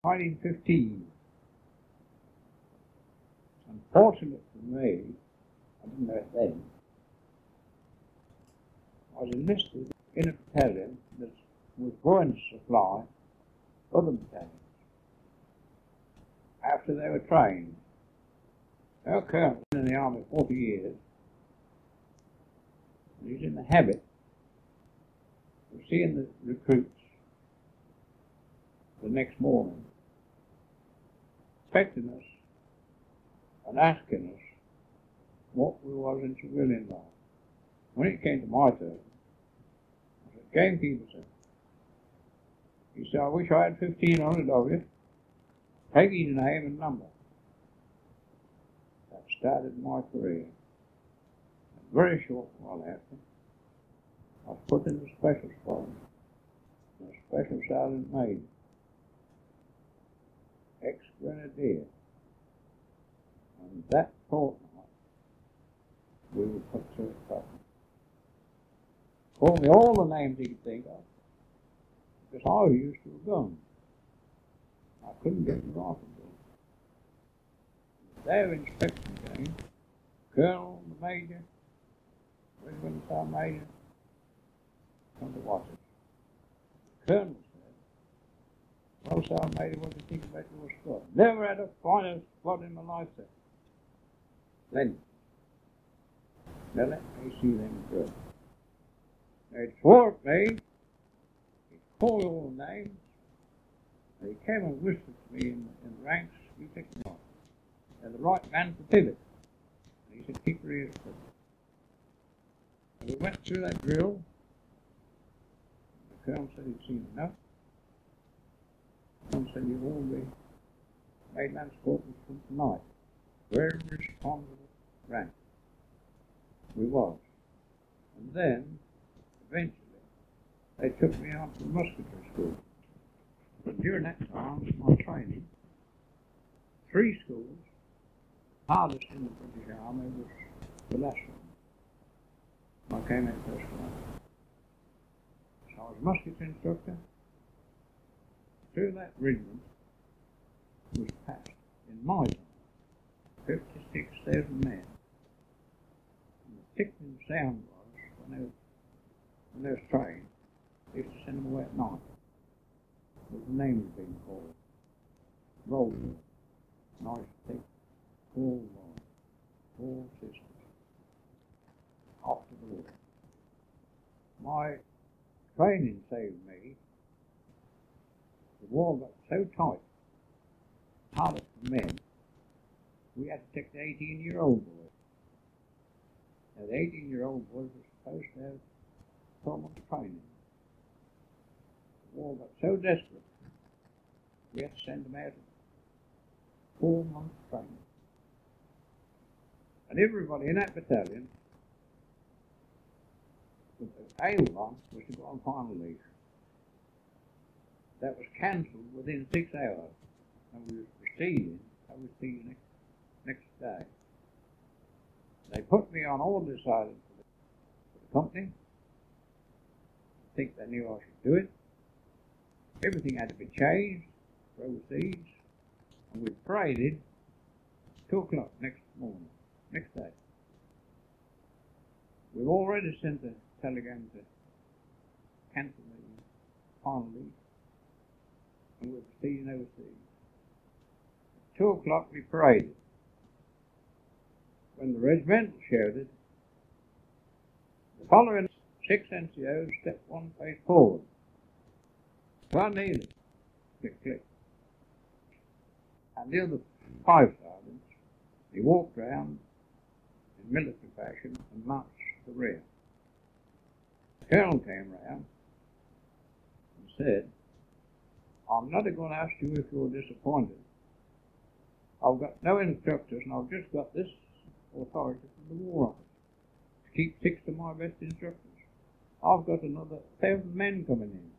1915. Unfortunate for me, I didn't know it then, I was enlisted in a battalion that was going to supply other battalions after they were trained. Our colonel was in the army 40 years, and he's in the habit of seeing the recruits the next morning, expecting us and asking us what we was in civilian life. When it came to my turn, I said, "Gamekeeper, sir." He said, "I wish I had 1,500 of you. Take his name and number." That started my career. A very short while after, I was put in the special squad, a special sergeant major, ex-grenadier. And that fortnight, we were put through a couple. Called me all the names he could think of, because I was used to a gun. I couldn't get the rifle gun. The day of inspection came, colonel, the major, regiment sergeant major, come to watch us. The colonel said, "Well, sergeant major, what do you think about your squad?" "Never had a finer squad in my life, sir." "Then, now let me see them good." They swore at me, he called all the names, and he came and whispered to me in the ranks, "You take them off. They're the right man for pivot." And he said, "Keep your ears closed." And we went through that drill. The colonel said he'd seen enough. The colonel said, "You've all be made man's quarters from tonight." Very responsible rank. We was. And then, eventually, they took me out to musketry school. But during that time, my training, 3 schools, hardest in the British Army was the last one. I came in first class. So I was musket instructor. Through that regiment was passed, in my time, 56,000 men. And the tickling sound was, when they was trained, they used to send them away at night. But the name was being called. Roll. And I used to take 4 sisters off to the war. My training saved me. The war got so tight, harder for men, we had to take the 18-year-old boy. Now, the 18-year-old boys were supposed to have 12 months training. The war got so desperate, we had to send them out of 4 months training. And everybody in that battalion, with the aim on, was to go on final leave. That was cancelled within 6 hours, and we were proceeding. I was see you next day. They put me on order silent for the company. I think they knew I should do it. Everything had to be changed for overseas, and we paraded 2 o'clock next day. We've already sent a telegram to cancel the final leave, and we're proceeding overseas. 2 o'clock we paraded. When the regimental shouted, "The following 6 NCOs step 1 pace forward." So I kneeled. Click, click. And the other 5 sergeants, they walked round in military fashion and marched to the rear. The colonel came round and said, "I'm not going to ask you if you're disappointed. I've got no instructors, and I've just got this authority from the War Office to keep 6 of my best instructors. I've got another 1,000 men coming in.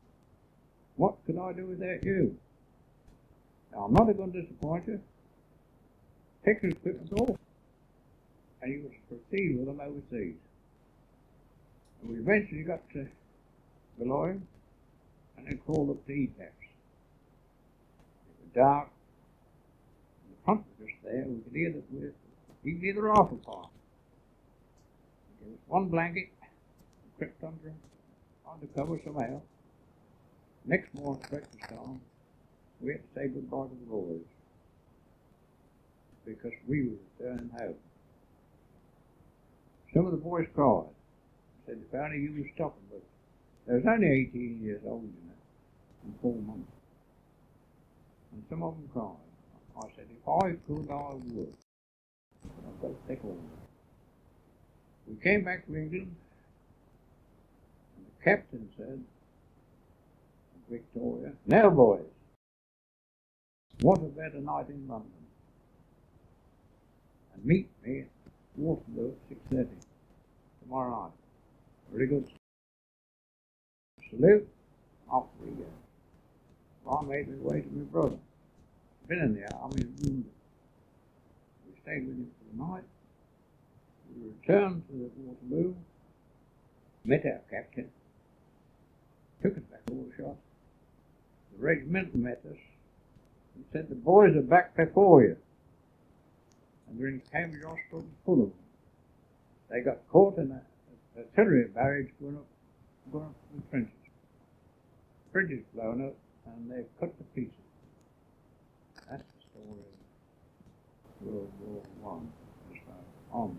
What could I do without you? Now, I'm not going to disappoint you. Take your equipment off, and you must proceed with them overseas." And we eventually got to Boulogne, and then crawled up to ETAPS. dark. The front was just there. We could hear the rifle fire. There was one blanket. We crept under cover somehow. Next morning, breakfast time, we had to say goodbye to the boys because we were returning home. Some of the boys cried. Said, if only you were stopping, but they was only 18 years old, you know, and 4 months. And some of them cried. I said, if I could, I would. But I've got to take all of it. We came back to England, and the captain said, Victoria, now boys, what a better night in London. And meet me at Waterloo at 6:30 tomorrow night. Very good. Salute, off we go. I made my way to my brother. Been in the army and wounded. We stayed with him for the night. We returned to the Waterloo, met our captain, took us back all the shots. The regimental met us and said, the boys are back before you. And they're in Cambridge Hospital full of them. They got caught in an artillery barrage going up the trenches. Bridges blown up and they're cut to pieces. That's the story of World War I as far on.